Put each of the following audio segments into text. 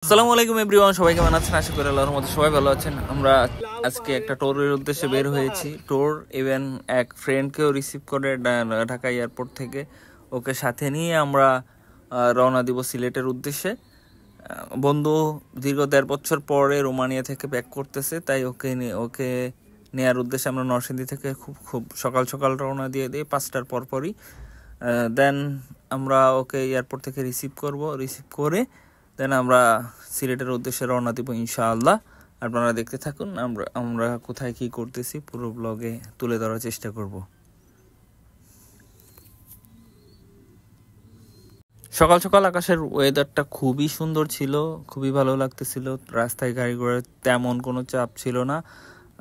আসসালামু আলাইকুম এভরিওয়ান, সবাই কেমন আছেন? আশা করি আল্লাহর রহমতে সবাই ভালো আছেন। আমরা আজকে একটা ট্যুরের উদ্দেশ্যে বের হয়েছি। ট্যুর ইভেন এক ফ্রেন্ডকেও রিসিভ করে ঢাকা এয়ারপোর্ট থেকে ওকে সাথে নিয়ে আমরা রওনা দিব সিলেটের উদ্দেশ্যে। বন্ধু দীর্ঘ 1.5 বছর পরে রোমানিয়া থেকে ব্যাক করতেছে, তাই ওকে নেয়ার উদ্দেশ্যে আমরা নরসিংদী থেকে খুব সকাল সকাল রওনা দিয়ে দিই 5টার পরপরই। দেন আমরা ওকে এয়ারপোর্ট থেকে রিসিভ করে দেন আমরা সিলেটের উদ্দেশ্যে রওনা দিব ইনশাআল্লাহ। আপনারা দেখতে থাকুন আমরা কোথায় কি করতেছি পুরো ব্লগে তুলে ধরার চেষ্টা করব। সকাল সকাল আকাশের ওয়েদারটা খুবই সুন্দর ছিল, খুবই ভালো লাগতেছিল। রাস্তায় গাড়ি ঘোড়ার তেমন কোনো চাপ ছিল না।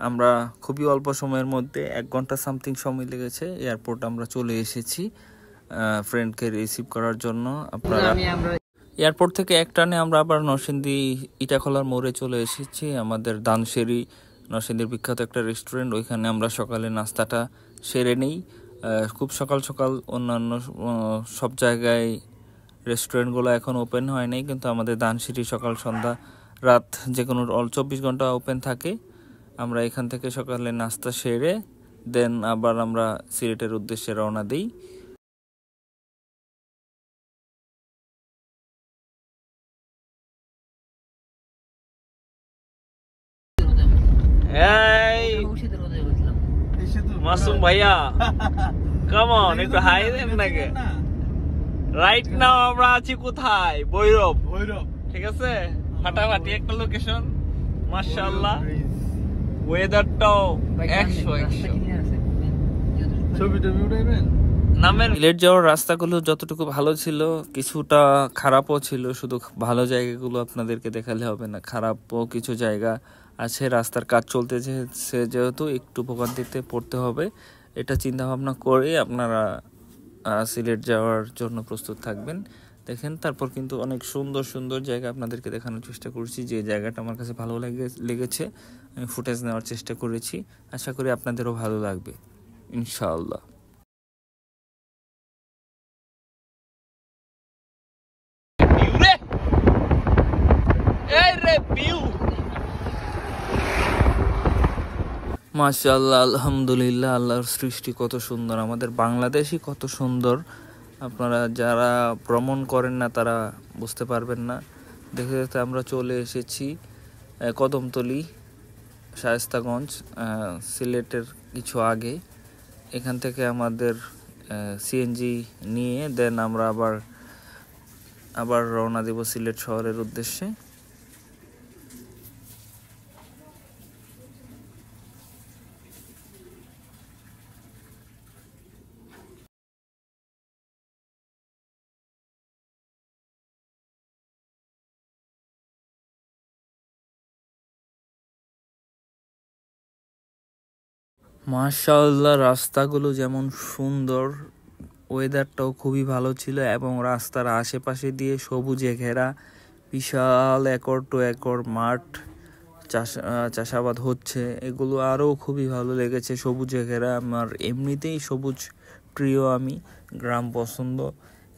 আমরা খুবই অল্প সময়ের মধ্যে 1 ঘন্টা সামথিং সময় লেগেছে এয়ারপোর্ট আমরা চলে এসেছি ফ্রেন্ডকে রিসিভ করার জন্য। আপনারা এয়ারপোর্ট থেকে এক টানে আমরা আবার নরসিংদী ইটাখলার মোড়ে চলে এসেছি। আমাদের দানশেরি নরসিংদীর বিখ্যাত একটা রেস্টুরেন্ট, ওইখানে আমরা সকালে নাস্তাটা সেরে নিই। খুব সকাল সকাল অন্যান্য সব জায়গায় রেস্টুরেন্টগুলো এখন ওপেন হয় নাই, কিন্তু আমাদের দানশেরি সকাল সন্ধ্যা রাত যে কোনো 24 ঘন্টা ওপেন থাকে। আমরা এখান থেকে সকালে নাস্তা সেরে দেন আবার আমরা সিলেটের উদ্দেশ্যে রওনা দিই। মাসুম ভাইয়া কাম অন, একটু হাই দেন নাকি। রাইট নাও আমরা আছি কোথায়? ভৈরব। ঠিক আছে, ফাটাফাটি একটা লোকেশন, মাশাআল্লাহ। ওয়েদারটাও 100 নামের। সিলেট যাওয়ার রাস্তাগুলো যতটুকু ভালো ছিল কিছুটা খারাপও ছিল। শুধু ভালো জায়গাগুলো আপনাদেরকে দেখালে হবে না, খারাপও কিছু জায়গা আছে। রাস্তার কাজ চলতেছে যেহেতু একটু ভোগান্তিতে পড়তে হবে, এটা চিন্তা ভাবনা করে আপনারা সিলেট যাওয়ার জন্য প্রস্তুত থাকবেন। দেখেন, তারপর কিন্তু অনেক সুন্দর সুন্দর জায়গা আপনাদেরকে দেখানোর চেষ্টা করছি। যে জায়গাটা আমার কাছে ভালো লেগেছে আমি ফুটেজ নেওয়ার চেষ্টা করেছি। আশা করি আপনাদেরও ভালো লাগবে ইনশাআল্লাহ। মাশাআল্লাহ, আলহামদুলিল্লাহ, আল্লাহর সৃষ্টি কত সুন্দর, আমাদের বাংলাদেশই কত সুন্দর। আপনারা যারা ভ্রমণ করেন না তারা বুঝতে পারবেন না। দেখতে দেখতে আমরা চলে এসেছি কদমতলী, শায়েস্তাগঞ্জ, সিলেটের কিছু আগে। এখান থেকে আমাদের সিএনজি নিয়ে দেন আমরা আবার রওনা দেব সিলেট শহরের উদ্দেশ্যে। মাশাআল্লাহ, রাস্তাগুলো যেমন সুন্দর, ওয়েদারটাও খুবই ভালো ছিল এবং রাস্তার আশেপাশে দিয়ে সবুজে ঘেরা বিশাল একর টু একর মাঠ, চাষাবাদ হচ্ছে। এগুলো আরও খুবই ভালো লেগেছে, সবুজে ঘেরা। আমার এমনিতেই সবুজ প্রিয়, আমি গ্রাম পছন্দ।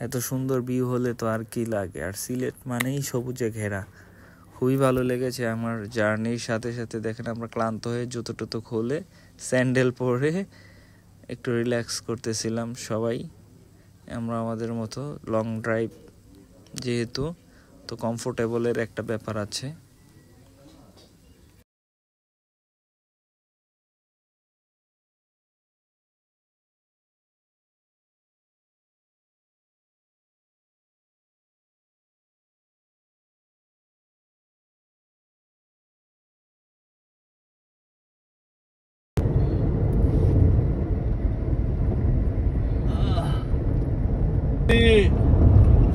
এত সুন্দর ভিউ হলে তো আর কি লাগে। আর সিলেট মানেই সবুজে ঘেরা, খুবই ভালো লেগেছে আমার। জার্নির সাথে সাথে দেখেন আমরা ক্লান্ত হয়ে জুতো টুতো খুলে স্যান্ডেল পরে একটু রিল্যাক্স করতেছিলাম সবাই। আমরা আমাদের মতো লং ড্রাইভ যেহেতু, তো কমফোর্টেবলের একটা ব্যাপার আছে।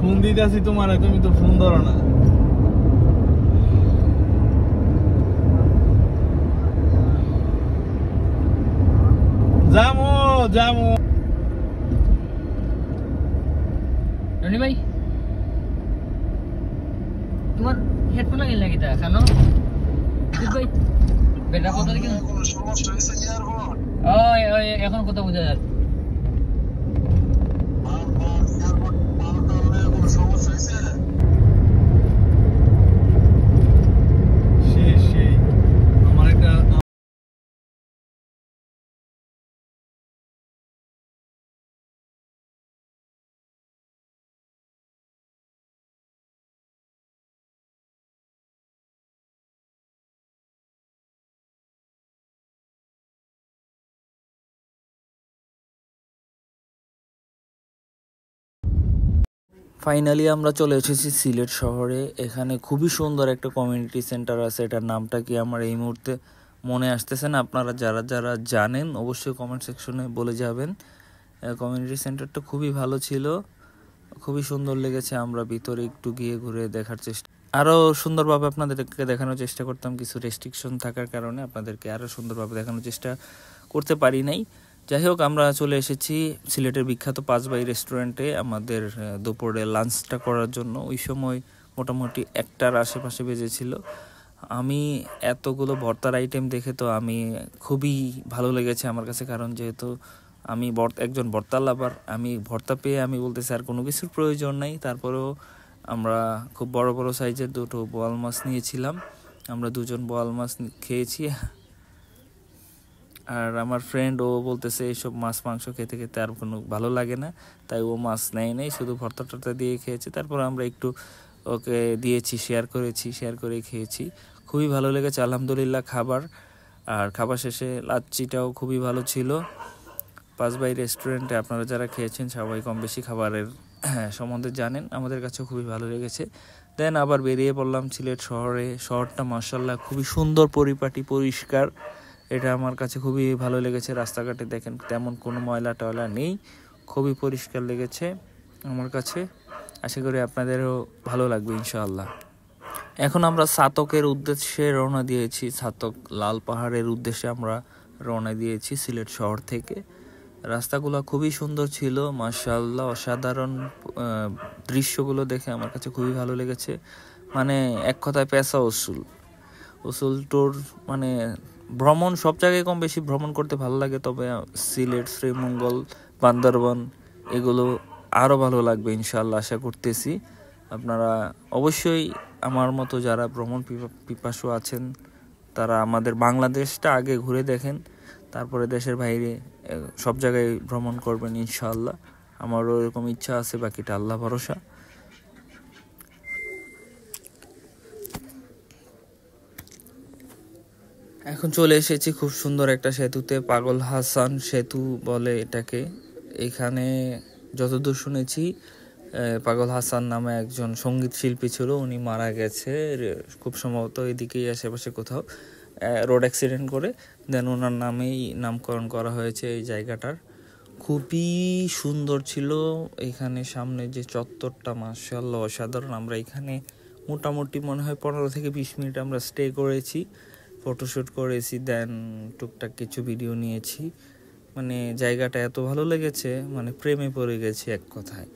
ফোন দিতেছি তোমার, তুমি তো ফোন ধরো না। যামো রনি ভাই, তোমার হেডফোন লাগিয়ে লাগি তা কেন ভাই? বেটা কথা কি কোনো সমস্যা হইছে ইয়ারফোন? ওই এখন কথা বুঝা যায়। ফাইনালি আমরা চলে এসেছি সিলেট শহরে। এখানে খুবই সুন্দর একটা কমিউনিটি সেন্টার আছে, এটার নামটা কি আমার এই মুহূর্তে মনে আসতেছে না। আপনারা যারা যারা জানেন অবশ্যই কমেন্ট সেকশনে বলে যাবেন। কমিউনিটি সেন্টারটা খুবই ভালো ছিল, খুবই সুন্দর লেগেছে। আমরা ভিতরে একটু গিয়ে ঘুরে দেখার চেষ্টা, আরও সুন্দরভাবে আপনাদেরকে দেখানোর চেষ্টা করতাম, কিছু রেস্ট্রিকশন থাকার কারণে আপনাদেরকে আরও সুন্দরভাবে দেখানোর চেষ্টা করতে পারি নাই। যাই হোক, আমরা চলে এসেছি সিলেটের বিখ্যাত পাঁচবাই রেস্টুরেন্টে আমাদের দুপুরে লাঞ্চটা করার জন্য। ওই সময় মোটামুটি 1টার আশেপাশে বেজেছিল। আমি এতগুলো ভর্তার আইটেম দেখে তো আমি খুবই ভালো লেগেছে আমার কাছে, কারণ যেহেতু আমি একজন ভর্তা লাভার, আমি ভর্তা পেয়ে আমি বলতেছি আর কোনো কিছুর প্রয়োজন নাই। তারপরেও আমরা খুব বড় বড় সাইজের 2টো বোয়াল মাছ নিয়েছিলাম। আমরা 2জন বোয়াল মাছ খেয়েছি। আর আমার ফ্রেন্ড ও বলতেছে এইসব মাছ মাংস খেতে খেতে আর কোনো ভালো লাগে না, তাই ও মাছ নেয় নাই, শুধু ভর্তা টর্তা দিয়ে খেয়েছে। তারপর আমরা একটু ওকে দিয়েছি, শেয়ার করে খেয়েছি। খুবই ভালো লেগেছে আলহামদুলিল্লাহ খাবার। আর খাবার শেষে লাচ্ছিটাও খুবই ভালো ছিল। পাঁচবাই রেস্টুরেন্টে আপনারা যারা খেয়েছেন সবাই কম বেশি খাবারের সম্বন্ধে জানেন, আমাদের কাছেও খুবই ভালো লেগেছে। দেন আবার বেরিয়ে পড়লাম সিলেট শহরে। শহরটা মাশাআল্লাহ খুবই সুন্দর, পরিপাটি, পরিষ্কার। এটা আমার কাছে খুবই ভালো লেগেছে। রাস্তাঘাটে দেখেন তেমন কোনো ময়লা টয়লা নেই, খুবই পরিষ্কার লেগেছে আমার কাছে। আশা করি আপনাদেরও ভালো লাগবে ইনশাআল্লাহ। এখন আমরা ছাতকের উদ্দেশ্যে রওনা দিয়েছি, ছাতক লাল পাহাড়ের উদ্দেশ্যে আমরা রওনা দিয়েছি সিলেট শহর থেকে। রাস্তাগুলো খুবই সুন্দর ছিল মাশাআল্লাহ, অসাধারণ দৃশ্যগুলো দেখে আমার কাছে খুবই ভালো লেগেছে। মানে এক কথায় পেশা উসুল ট্যুর, মানে ভ্রমণ সব জায়গায় কম বেশি ভ্রমণ করতে ভালো লাগে, তবে সিলেট, শ্রীমঙ্গল, বান্দরবান এগুলো আরও ভালো লাগবে ইনশাআল্লাহ আশা করতেছি। আপনারা অবশ্যই আমার মতো যারা ভ্রমণ পিপাসু আছেন তারা আমাদের বাংলাদেশটা আগে ঘুরে দেখেন, তারপরে দেশের বাইরে সব জায়গায় ভ্রমণ করবেন ইনশাআল্লাহ। আমারও এরকম ইচ্ছা আছে, বাকিটা আল্লাহ ভরসা। এখন চলে এসেছি খুব সুন্দর একটা সেতুতে, পাগল হাসান সেতু বলে এটাকে। এখানে যতদূর শুনেছি পাগল হাসান নামে একজন সঙ্গীত শিল্পী ছিল, উনি মারা গেছে খুব সম্ভবত এদিকেই আশেপাশে কোথাও, রোড অ্যাক্সিডেন্ট করে। দেন ওনার নামেই নামকরণ করা হয়েছে এই জায়গাটার। খুবই সুন্দর ছিল এখানে সামনে যে চত্বরটা, মাশাআল্লাহ অসাধারণ। আমরা এখানে মোটামুটি মনে হয় 15 থেকে 20 মিনিট আমরা স্টে করেছি, ফটোশ্যুট করেছি, দেন টুকটাক কিছু ভিডিও নিয়েছি। মানে জায়গাটা এত ভালো লেগেছে, মানে প্রেমে পড়ে গেছি এক কথায়।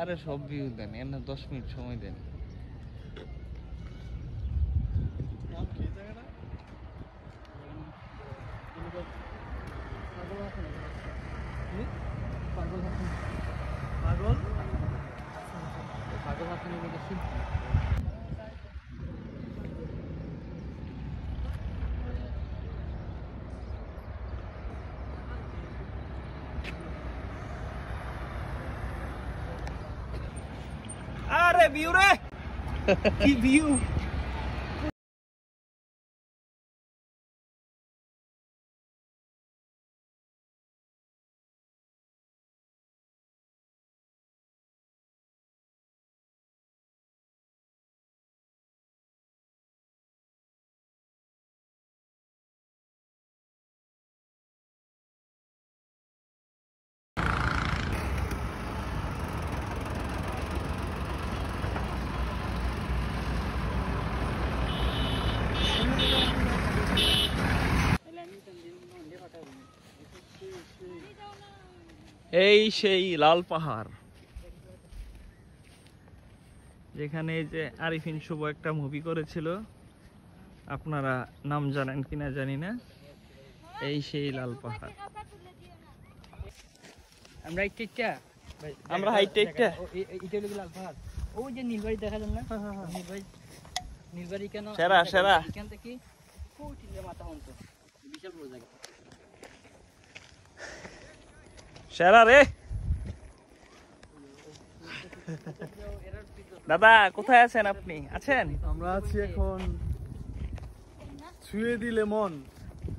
আরে সব ভিউ দেন, এর 10 মিনিট সময় দেন। আরে ভিউ রে, কি ভিউ! এই সেই লাল পাহাড়, যেখানে যে আরিফিন শুভ একটা মুভি করেছিল, আপনারা নাম জানেন কিনা জানি না। এই সেই লাল পাহাড়। আমরা এইটা আমরা হাইটটা এটা হলো লাল পাহাড়। ওই যে নীলবাড়ি দেখা যায় না, নীলবাড়ি কেন সেরা এখান থেকে সেরা রে দাদা, কোথায় আছেন আপনি? আছেন? আমরা আছি এখন ছুঁয়ে দিলে মন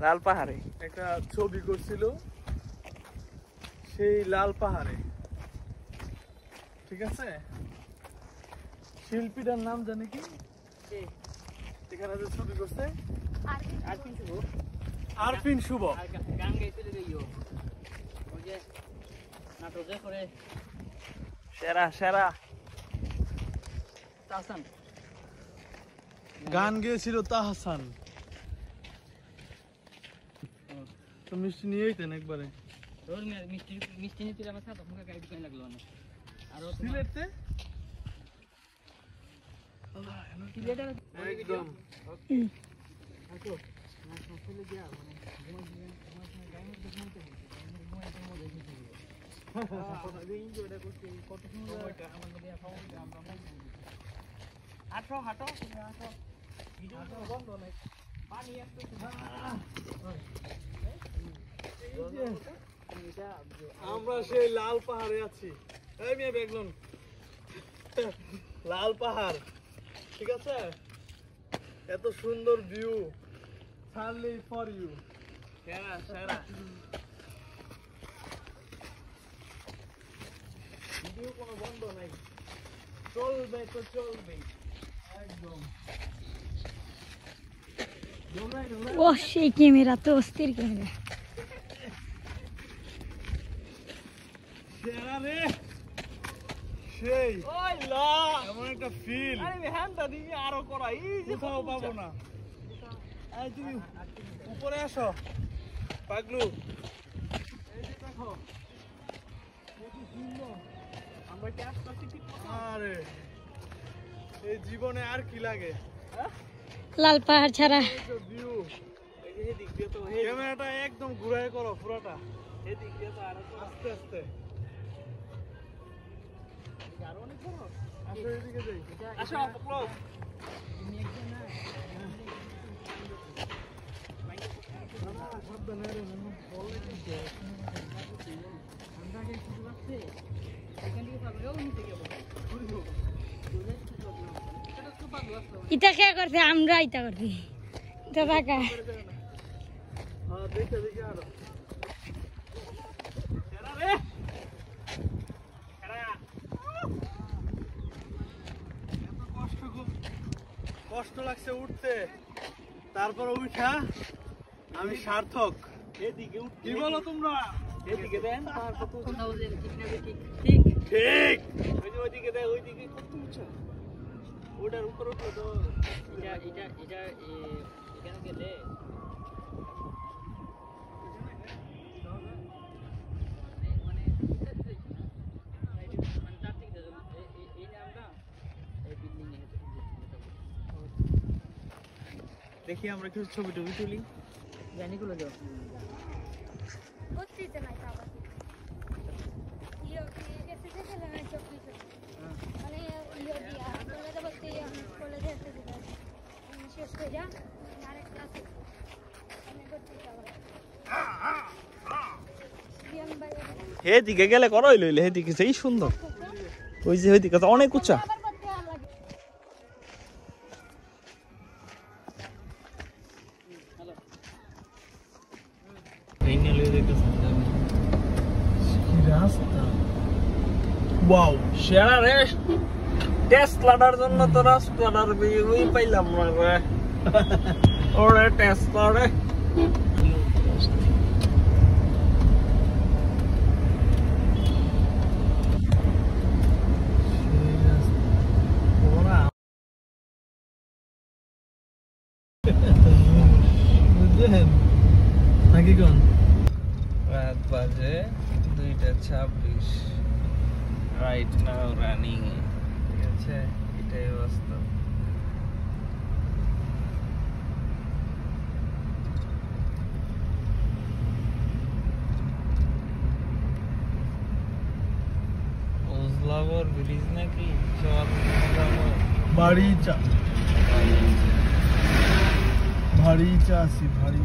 লাল পাহাড়ে। একটা ছবি করছিল সেই লাল পাহাড়ে, ঠিক আছে? শিল্পীটার নাম জানি কি? এখানে যে ছবি করছে আরফিন শুভ। গান গাইতে গিয়ে ওই যে নাটকে করে সেরা সেরা তাসান গান গেয়েছিল তাহসান। তো মিষ্টি নিয়েই তেন একবারে রোজ মিষ্টি মিষ্টি নিতে আমার সাথে আপনাকে গাইড করে লাগলো না। আর সিলেটে সিলেটের একদম আতো না সফলে গিয়া মানে ঘুমাই গাইমের দেখতে কত সুন্দর আমার মধ্যে হাঁটো হাঁটো হাঁটো ভিডিও বন্ধ নাই পানি একটু আমরা সেই লাল পাহাড়ে আছি। এই মেয়ে বেগলন লাল পাহাড়, ঠিক আছে? এত সুন্দর ভিউ, ছাড়লেই ফর ইউ। সেরা সেরা ভিডিও কোনো বন্ধ নাই, চলবে তো চলবে একদম। ও সেই ক্যামেরা তো অস্থির ক্যামেরা। সেরা রে, সেই ওই লা এমন একটা ফিল আরে হ্যান্ডটা দিবি আরো করা এই যে কোথাও পাবো না। এই তুমি উপরে আসো পাগলু, এই যে দেখো কত সুন্দর। আমরা কি আসতেছি ঠিক আরে এই জীবনে আর কি লাগে? লাল পাহাড় ছাড়া ভিউ, এই যে দিক দিয়ে তো ক্যামেরাটা একদম ঘুরায় করো পুরোটা, এই দিক দিয়ে তো আরো আস্তে আস্তে। আরো অনেক বড়। আসো এদিকে যাই। আসো ক্লোজ সাবধানে রে, বল কিন্তু। আমরা যে শুরু করতে এখান থেকে পাবো ও নিতে গেল এটা তো পাবো আসলো ইটা কে করছে? আমরা ইটা করছি ইটা টাকা। হ্যাঁ দেখে দেখে আরো সেরা রে সেরা এত কষ্ট, খুব কষ্ট লাগছে উঠতে, তারপর উঠা আমি সার্থক। এদিকে কি বলো তোমরা? এদিকে দেন আর কত কোথাও যে ঠিক না ঠিক ঠিক ঠিক ওই যে ওইদিকে দেখ ওইদিকে কত উঁচু ওটার উপর উঠলো তো এটা এখানে গেলে মানে মানে তার থেকে এই নামটা এই বিল্ডিং এ দেখি আমরা কিছু ছবি টবি তুলি জানি গুলো যাও করতেছে না বাবা ইয়ে এসে থেকে না সব কিছু মানে ইয়ে দিয়া কলেজে বলতে কলেজে আসতে দিতে আমি শেষ করে যা আরেক ক্লাস আমি করতে যাব সিএম ভাই এদিকে গেলে করই লইলে এদিকে সেই সুন্দর ওই যে ওইদিকে তো অনেক উঁচা আবার করতে লাগে এই নিয়ে দেখতেছ কি রাস্তা, ওয়াও। সেরা রে টেসলাটার জন্য তো রাস্তাটার ওই পাইলাম না রে ওরে টেসলা রে বুঝলেন নাকি কোন? রাত বাজে 2:26 রাইট নাও রানিং ঠিক আছে এটাই অবস্থা ওজলাগর ব্রিজ নাকি চর বাড়ি চা ভারী চাষি ভারী